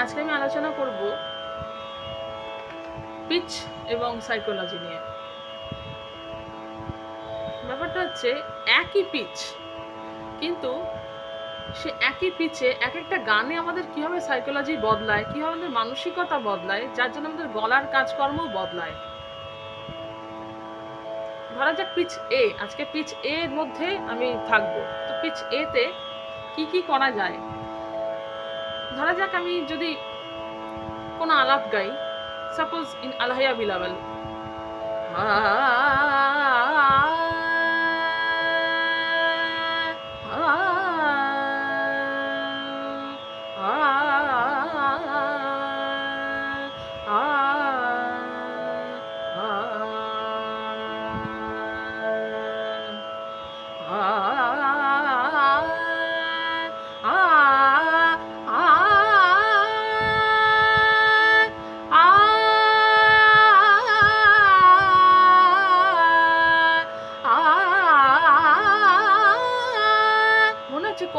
আজকে আমি আলোচনা করব পিচ এবং সাইকোলজি নিয়ে। ব্যাপারটা হচ্ছে একই পিচ, কিন্তু সে একই পিচে এক একটা গানে আমাদের কিভাবে সাইকোলজি বদলায়, কিভাবে আমাদের মানসিকতা বদলায়, যার জন্য আমাদের গলার কাজকর্মও বদলায়। ধরা যাক পিচ এ, আজকে পিচ এ এর মধ্যে আমি থাকবো। তো পিচ এ তে কি কি করা যায়? ধরা যাক আমি যদি কোনো আলাপ গাই, সাপোজ ইন আলহাইয়া বিলাবেল,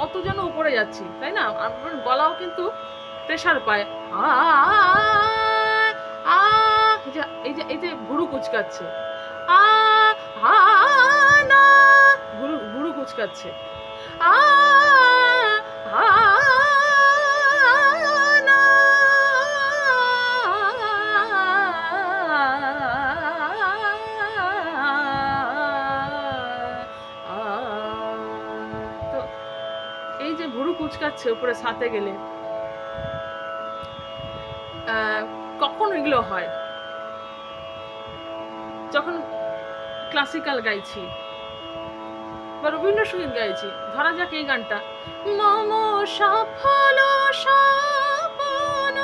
কত যেন উপরে যাচ্ছি, তাই না? আমার গলাও কিন্তু প্রেশার পায়। এই যে ভুরু কুচকাচ্ছে, ভুরু কুচকাচ্ছে, এই যে ভুরু কুচকাচ্ছে উপরে সাথে গেলে, কখন এগুলো হয়? যখন ক্লাসিক্যাল গাইছি বা রবীন্দ্রসঙ্গীত গাইছি। ধরা যাক এই গানটা, মম সফল স্বপন,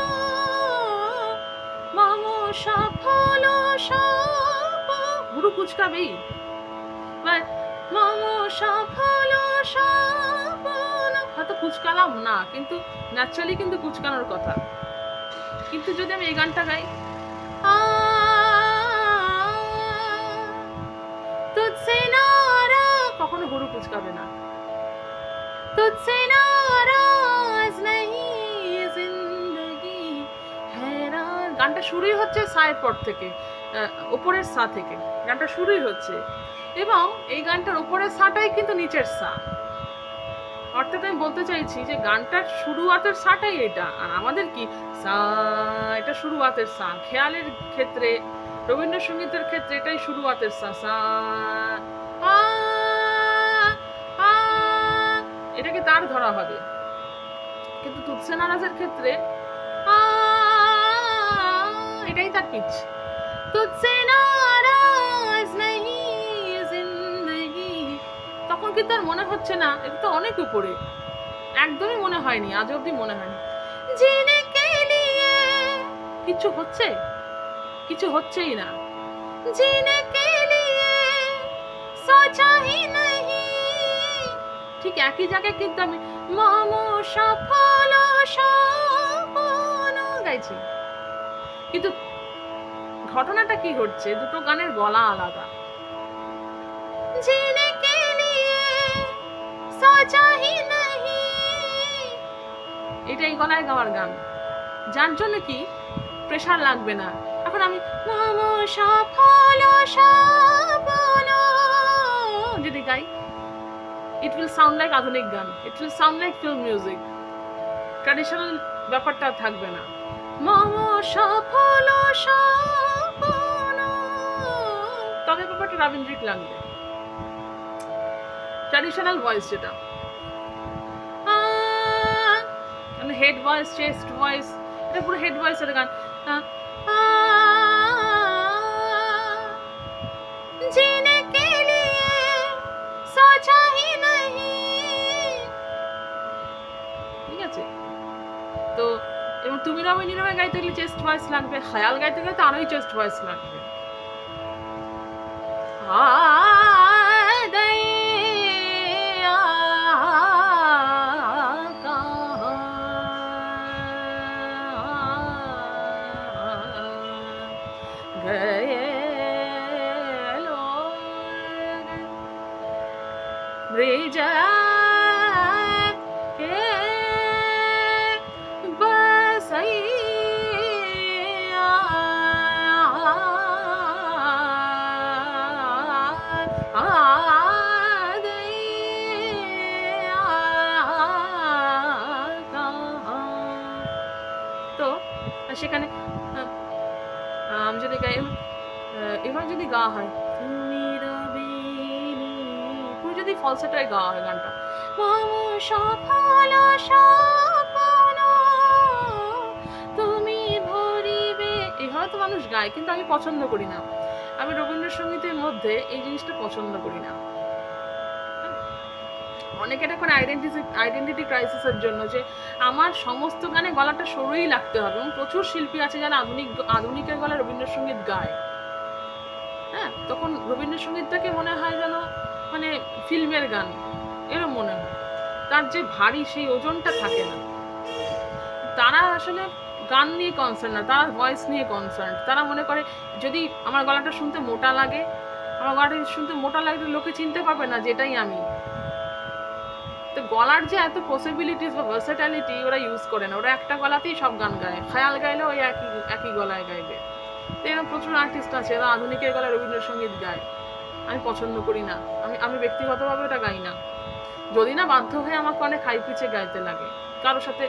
মম সফল স্বপন, ভুরু কুচকাবেই। মম সফল স্বপন, হয়তো কুচকালাম না, কিন্তু ন্যাচারালি কিন্তু কুচকানোর কথা। কিন্তু যদি আমি এই গানটা গাই, তুঝসে নারাজ, কখনো ভুরু কুচকাবে না। তুঝসে নারাজ নেহি জিন্দগি হেরান, গানটা শুরুই হচ্ছে সায়ের পর থেকে, উপরের সা থেকে গানটা শুরুই হচ্ছে, এবং এই গানটার উপরের সাটাই কিন্তু নিচের সা। অর্থাৎ আমি বলতে চাইছি যে গানটার শুরুয়াতের সাটাই এটা, আর আমাদের কি সা, এটা শুরুয়াতের সা। খেয়ালের ক্ষেত্রে, রবীন্দ্রসঙ্গীতের ক্ষেত্রে এটাই শুরুয়াতের সা, সা এটাকে তার ধরা হবে। কিন্তু তুঝসে নারাজের ক্ষেত্রে এটাই তার পিচ। তুঝসে নারাজ নেহি জিন্দগি, তখন কিন্তু আর মনে হচ্ছে না এটা তো অনেক উপরে, একদমই মনে হয়নি, আজ অব্দি মনে হয়নি। জিনে কে লিয়ে কিছু হচ্ছে, কিছু হচ্ছেই না। জিনে কে লিয়ে সোচা হি নেহি, ঠিক একই জায়গায় কিন্তু আমি মম সফল স্বপন গাইছি, কিন্তু ঘটনাটা কি ঘটছে? দুটো গানের গলা আলাদা। জিনে কে লিয়ে সোচা হি নেহি, এটাই গলায় গাওয়ার গান, যার জন্য কি প্রেশার লাগবে না। এখন আমি মম সফল স্বপন যদি গাই, it will sound like আধুনিক গান, it will sound like film music, traditional ব্যাপারটা থাকবে না। মম সফল স্বপন, তবে ব্যাপারটা রবীন্দ্রিক লাগবে, ট্র্যাডিশনাল ভয়েস যেটা, মানে হেড ভয়েস, চেস্ট ভয়েস, এটা পুরো হেড ভয়েসের গান। জিনে কে লিয়ে সোচা হি নেহি, ঠিক আছে? তো এবং তুমি রবে নীরবে গাইতে গেলে চেস্ট ভয়েস লাগবে, খেয়াল গাইতে গেলে তো আরোই চেস্ট ভয়েস লাগবে। সেখানে আমি যদি গাই, এবার যদি গাওয়া হয় তুমি রবিনি, পুরো যদি ফলসেটে গাওয়া হয় গানটা, মম সফল স্বপ্ন তুমি ভরিবে, এভাবে তো মানুষ গায়, কিন্তু আমি পছন্দ করি না। আমি রবীন্দ্রসঙ্গীতের মধ্যে এই জিনিসটা পছন্দ করি না। অনেকে এটা করে আইডেন্টিটি ক্রাইসিসের জন্য, যে আমার সমস্ত গানে গলাটা সরুই লাগতে হবে, এবং প্রচুর শিল্পী আছে যারা আধুনিকের গলায় রবীন্দ্রসঙ্গীত গায়। হ্যাঁ, তখন রবীন্দ্রসঙ্গীতটাকে মনে হয় যেন মানে ফিল্মের গান এরকম মনে হয়, তার যে ভারী সেই ওজনটা থাকে না। তারা আসলে গান নিয়ে কনসার্ন না, তারা ভয়েস নিয়ে কনসার্ন। তারা মনে করে যদি আমার গলাটা শুনতে মোটা লাগে, আমার গলাটা শুনতে মোটা লাগলে লোকে চিনতে পারবে না যে এটাই আমি। তো গলার যে এত পসিবিলিটিস বা ভার্সেটালিটি ওরা ইউজ করে না, ওরা একটা গলাতেই সব গান গায়, খেয়াল গাইলে ওই একই গলায় গাইবে। তো এরকম প্রচুর আর্টিস্ট আছে এরা আধুনিকের গলায় রবীন্দ্রসঙ্গীত গায়, আমি পছন্দ করি না। আমি ব্যক্তিগতভাবে ওটা গাই না, যদি না বাধ্য হয়ে আমাকে অনেক হাই পিচে গাইতে লাগে কারোর সাথে।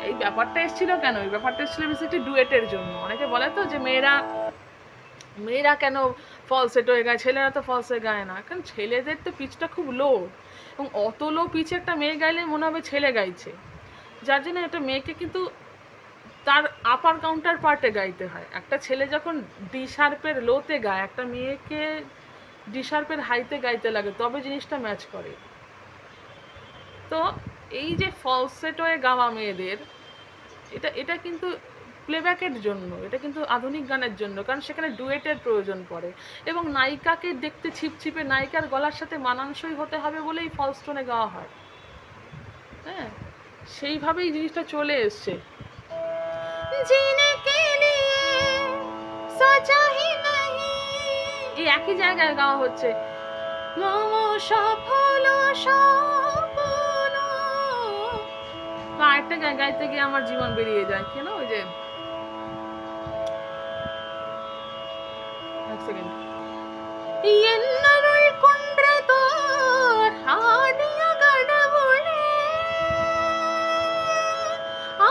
এই ব্যাপারটা এসেছিল কেন? এই ব্যাপারটা এসেছিল বেসিক্যালি ডুয়েটের জন্য। অনেকে বলে তো যে মেয়েরা কেন ফলসেট হয়ে গায়, ছেলেরা তো ফলসে গায় না। কারণ ছেলেদের তো পিচটা খুব লো, এবং অত লো পিচে একটা মেয়ে গাইলে মনে হবে ছেলে গাইছে, যার জন্য একটা মেয়েকে কিন্তু তার আপার কাউন্টার পার্টে গাইতে হয়। একটা ছেলে যখন ডি শার্পের লোতে গায়, একটা মেয়েকে ডি শার্পের হাইতে গাইতে লাগে, তবে জিনিসটা ম্যাচ করে। তো এই যে ফলসেট হয়ে গাওয়া মেয়েদের, এটা কিন্তু প্লেব্যাকের জন্য, এটা কিন্তু আধুনিক গানের জন্য, কারণ সেখানে ডুয়েটের প্রয়োজন পড়ে, এবং নায়িকাকে দেখতে ছিপছিপে নায়িকার গলার সাথে মানানসই হতে হবে বলেই ফলস টোনে গাওয়া হয়। হ্যাঁ, সেইভাবেই জিনিসটা চলে এসছে। এই একই জায়গায় গাওয়া হচ্ছে মম সফল স্বপ্ন, আরেকটা গাইতে গিয়ে আমার জীবন বেরিয়ে যায়। কেন? ওই যে এক সেকেন্ড, என்னருள் குன்றத்தோர் ஆடிய கடவுளே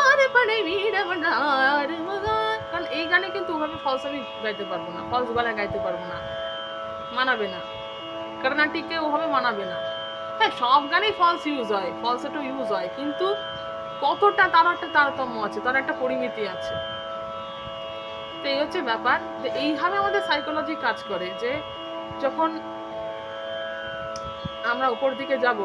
আর পড়ে வீரவனாর মগান। কারণ এই গানে কিন্তু ওভাবে ফলস আমি গাইতে পারবো না, ফলস গলায় গাইতে পারবো না, মানাবে না, কর্ণাটিকে ওভাবে মানাবে না। হ্যাঁ, সব গানেই ফলস ইউজ হয়, ফলসেটও ইউজ হয়, কিন্তু কতটা তার একটা তারতম্য আছে, তার একটা পরিমিতি আছে। তো এই হচ্ছে ব্যাপার, যে এইভাবে আমাদের সাইকোলজি কাজ করে, যে যখন আমরা উপর দিকে যাব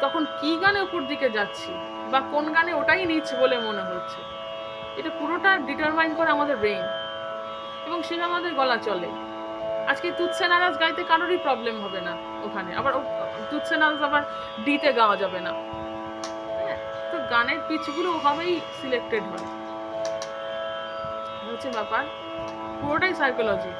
তখন কি গানে উপর দিকে যাচ্ছি, বা কোন গানে ওটাই নিচ্ছি বলে মনে হচ্ছে, এটা পুরোটা ডিটারমাইন করে আমাদের ব্রেইন, এবং সেটা আমাদের গলা চলে। আজকে তুৎসে নারাজ গাইতে কারোরই প্রবলেম হবে না, ওখানে আবার তুৎসে নারাজ আবার ডিতে গাওয়া যাবে না। হ্যাঁ, তো গানের পিচগুলো ওভাবেই সিলেক্টেড হয়, হচ্ছে ব্যাপার, পুরোটাই সাইকোলজি।